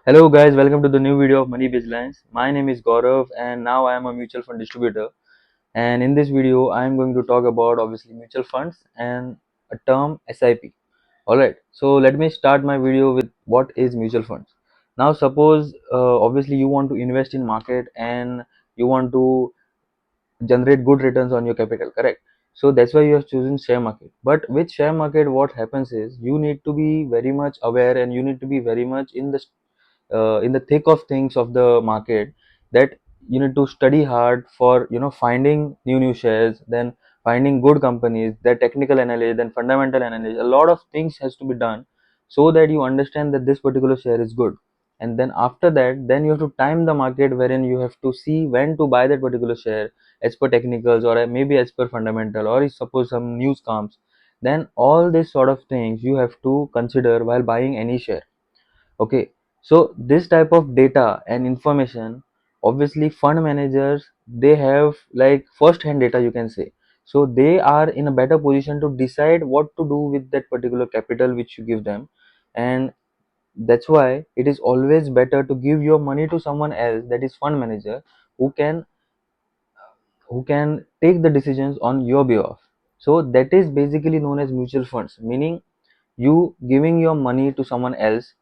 Hello guys, welcome to the new video of Money Bizlines. My name is Gaurav and now I am a mutual fund distributor. And in this video, I am going to talk about obviously mutual funds and a term SIP. Alright, so let me start my video with what is mutual funds. Now suppose obviously you want to invest in market and you want to generate good returns on your capital, correct? So that's why you have chosen share market. But with share market, what happens is you need to be very much aware and you need to be very much in the thick of things of the market, that you need to study hard for finding new shares, then finding good companies, their technical analysis, then fundamental analysis. A lot of things has to be done so that you understand that this particular share is good, and then after that, then you have to time the market, wherein you have to see when to buy that particular share as per technicals, or maybe as per fundamental, or if suppose some news comes, then all these sort of things you have to consider while buying any share. Okay, so this type of data and information, obviously fund managers, they have like first hand data, you can say. So they are in a better position to decide what to do with that particular capital which you give them. And that's why it is always better to give your money to someone else, that is fund manager, who can take the decisions on your behalf. So that is basically known as mutual funds, meaning you giving your money to someone else.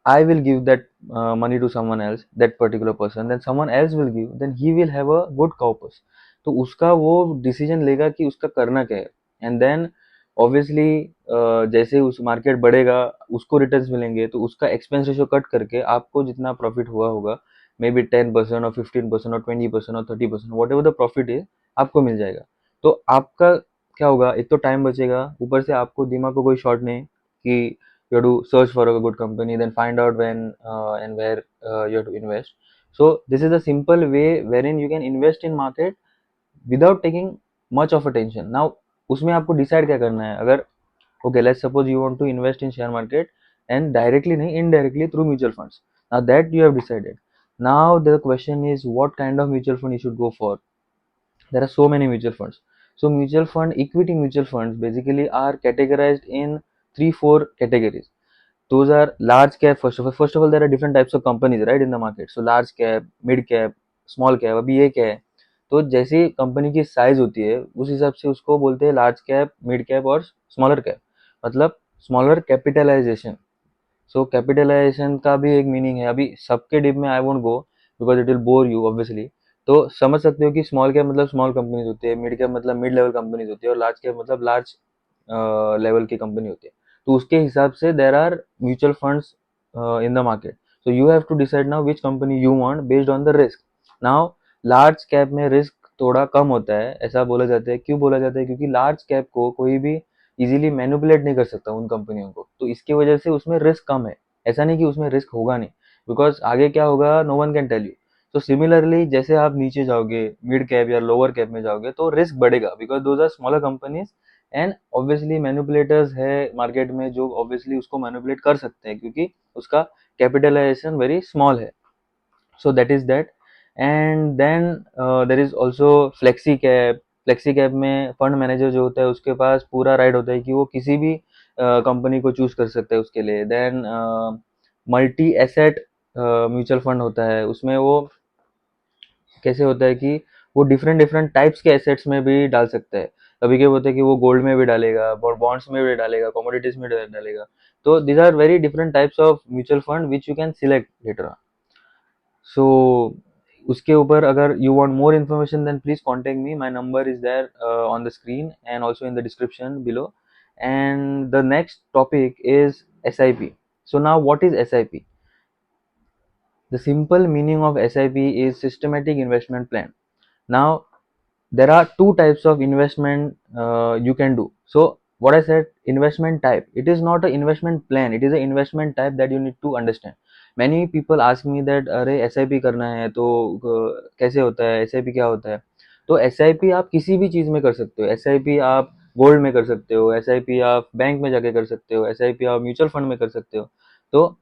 I will give that money to someone else, that particular person, then someone else will give, then he will have a good corpus. तो उसका वो decision लेगा कि उसका करना क्या है. And then obviously जैसे उस मार्केट बढ़ेगा, उसको रिटर्न्स मिलेंगे, तो उसका एक्सपेंस रेशियो कट करके आपको जितना प्रॉफिट हुआ होगा, मे बी 10% और 15% और 20% और 30%, what ever the profit is, आपको मिल जाएगा. तो आपका क्या होगा, एक तो टाइम बचेगा, ऊपर से आपको दिमाग को कोई शॉर्ट नहीं कि you have to search for a good company, then find out when and where you have to invest. So this is a simple way wherein you can invest in market without taking much of attention. Now उसमें आपको decide क्या करना है. अगर okay, let's suppose you want to invest in share market and directly नहीं, indirectly through mutual funds. Now that you have decided, now the question is what kind of mutual fund you should go for. There are so many mutual funds. So mutual fund, equity mutual funds basically are categorized in 3-4 categories. Those are large cap. First of all, there are different types of companies, right, in the market. So large cap, mid cap, small cap. अभी ये क्या है, तो जैसी company की size होती है उस हिसाब से उसको बोलते हैं लार्ज कैप, मिड कैप और स्मॉलर कैप. मतलब स्मॉलर कैपिटलाइजेशन. सो कैपिटलाइजेशन का भी एक मीनिंग है. अभी सबके डिप में I won't go because it will bore you obviously. तो समझ सकते हो कि स्मॉल कैप मतलब स्मॉल कंपनीज होती है, मिड कैप मतलब मिड लेवल कंपनीज होती है, और लार्ज कैप मतलब लार्ज लेवल की कंपनी होती है. तो उसके हिसाब से there are mutual funds in the market. So you have to decide now which company you want based on the risk. Now large cap में रिस्क थोड़ा कम होता है, ऐसा बोला जाता है. क्यों बोला जाता है? क्योंकि लार्ज कैप को कोई भी इजीली मैनिपुलेट नहीं कर सकता उन कंपनियों को, तो इसकी वजह से उसमें रिस्क कम है. ऐसा नहीं कि उसमें रिस्क होगा नहीं, बिकॉज आगे क्या होगा no one can tell you. तो सिमिलरली जैसे आप नीचे जाओगे, मिड कैप या लोअर कैप में जाओगे, तो रिस्क बढ़ेगा because those are smaller companies. And obviously manipulators है मार्केट में जो ऑब्वियसली उसको मैनिपुलेट कर सकते हैं क्योंकि उसका कैपिटलाइजेशन वेरी स्मॉल है. So that is that. And then there is also flexi cap. Flexi cap में फंड मैनेजर जो होता है उसके पास पूरा राइट होता है कि वो किसी भी कंपनी को चूज कर सकता है उसके लिए. Then multi asset mutual fund होता है. उसमें वो कैसे होता है कि वो डिफरेंट डिफरेंट टाइप्स के एसेट्स में भी डाल सकता है. कभी क्या होता है कि वो गोल्ड में भी डालेगा, बॉन्ड्स में भी डालेगा, कमोडिटीज में डालेगा. तो these are very different types of mutual fund which you can select later. So उसके ऊपर अगर you want more information then please contact me. My number is there on the screen and also in the description below. And the next topic is SIP. So now what is SIP? The simple meaning of SIP is systematic investment plan. Now there are two types of investment you can do. So what I said, investment type, it is not an investment plan, it is an investment type that you need to understand. Many people ask me that अरे SIP करना है तो कैसे होता है, SIP क्या होता है. तो SIP आप किसी भी चीज में कर सकते हो. SIP आप गोल्ड में कर सकते हो, SIP आप बैंक में जाके कर सकते हो, SIP आप म्यूचुअल फंड में कर सकते हो. तो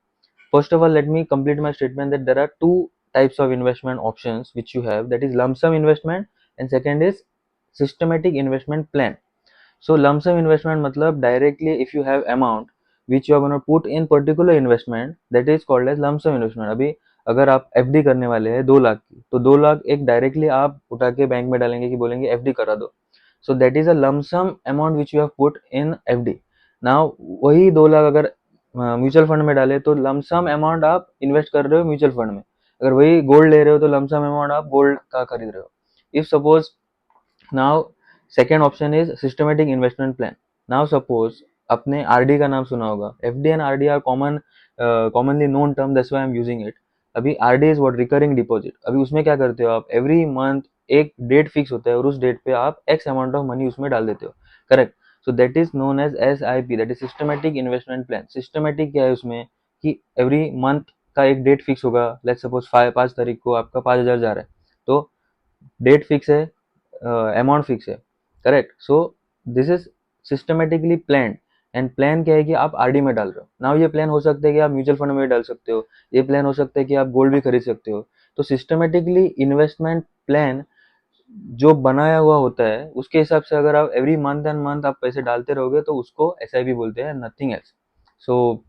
first of all, let me complete my statement that there are two types of investment options which you have, that is lump sum investment and second is systematic investment plan. So lump sum investment मतलब directly if you have amount, which you are going to put in particular investment, that is called as lump sum investment. अभी अगर आप FD करने वाले हैं 2 लाख की, तो 2 लाख एक डायरेक्टली आप उठा के बैंक में डालेंगे कि बोलेंगे एफडी करा दो. So that is a lump sum amount which you have put in FD. Now वही 2 लाख अगर म्यूचुअल फंड में डाले तो लम सम अमाउंट आप इन्वेस्ट कर रहे हो म्यूचुअल फंड में. अगर वही गोल्ड ले रहे हो तो लम सम अमाउंट आप गोल्ड का खरीद रहे हो. If suppose now second option is systematic investment plan. Now suppose आपने आरडी का नाम सुना होगा. FD and RD are commonly known term, that's why I am using it. अभी RD is what, recurring deposit. अभी उसमें क्या करते हो आप, एवरी मंथ एक डेट फिक्स होता है और उस डेट पे आप एक्स अमाउंट ऑफ मनी उसमें डाल देते हो. Correct. So that is known as SIP, that is systematic investment plan. Systematic क्या है उसमें कि एवरी मंथ का एक डेट फिक्स होगा. लेट्स सपोज 5 तारीख को आपका 5,000 जा रहा है, तो डेट फिक्स है, अमाउंट फिक्स है. Correct. So this is systematically plan. And plan क्या है कि आप आरडी में डाल रहे हो. नाउ ये प्लान हो सकता है कि आप म्यूचुअल फंड में भी डाल सकते हो. ये प्लान हो सकता है कि आप गोल्ड भी खरीद सकते हो. तो सिस्टमेटिकली इन्वेस्टमेंट प्लान जो बनाया हुआ होता है उसके हिसाब से अगर आप एवरी मंथ एंड मंथ आप पैसे डालते रहोगे तो उसको SIP बोलते हैं, nothing else. So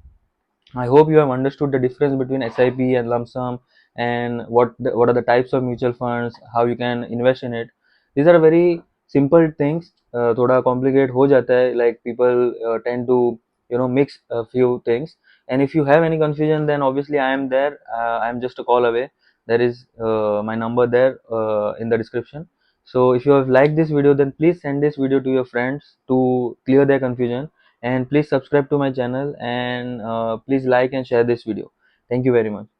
I hope you have understood the difference between SIP and lump sum, and what are the types of mutual funds, how you can invest in it. These are very simple things. थोड़ा complicate हो जाता है, like people tend to mix a few things. And if you have any confusion, then obviously I am there. I am just a call away. There is my number there in the description. So if you have liked this video, then please send this video to your friends to clear their confusion. And please subscribe to my channel, and please like and share this video. Thank you very much.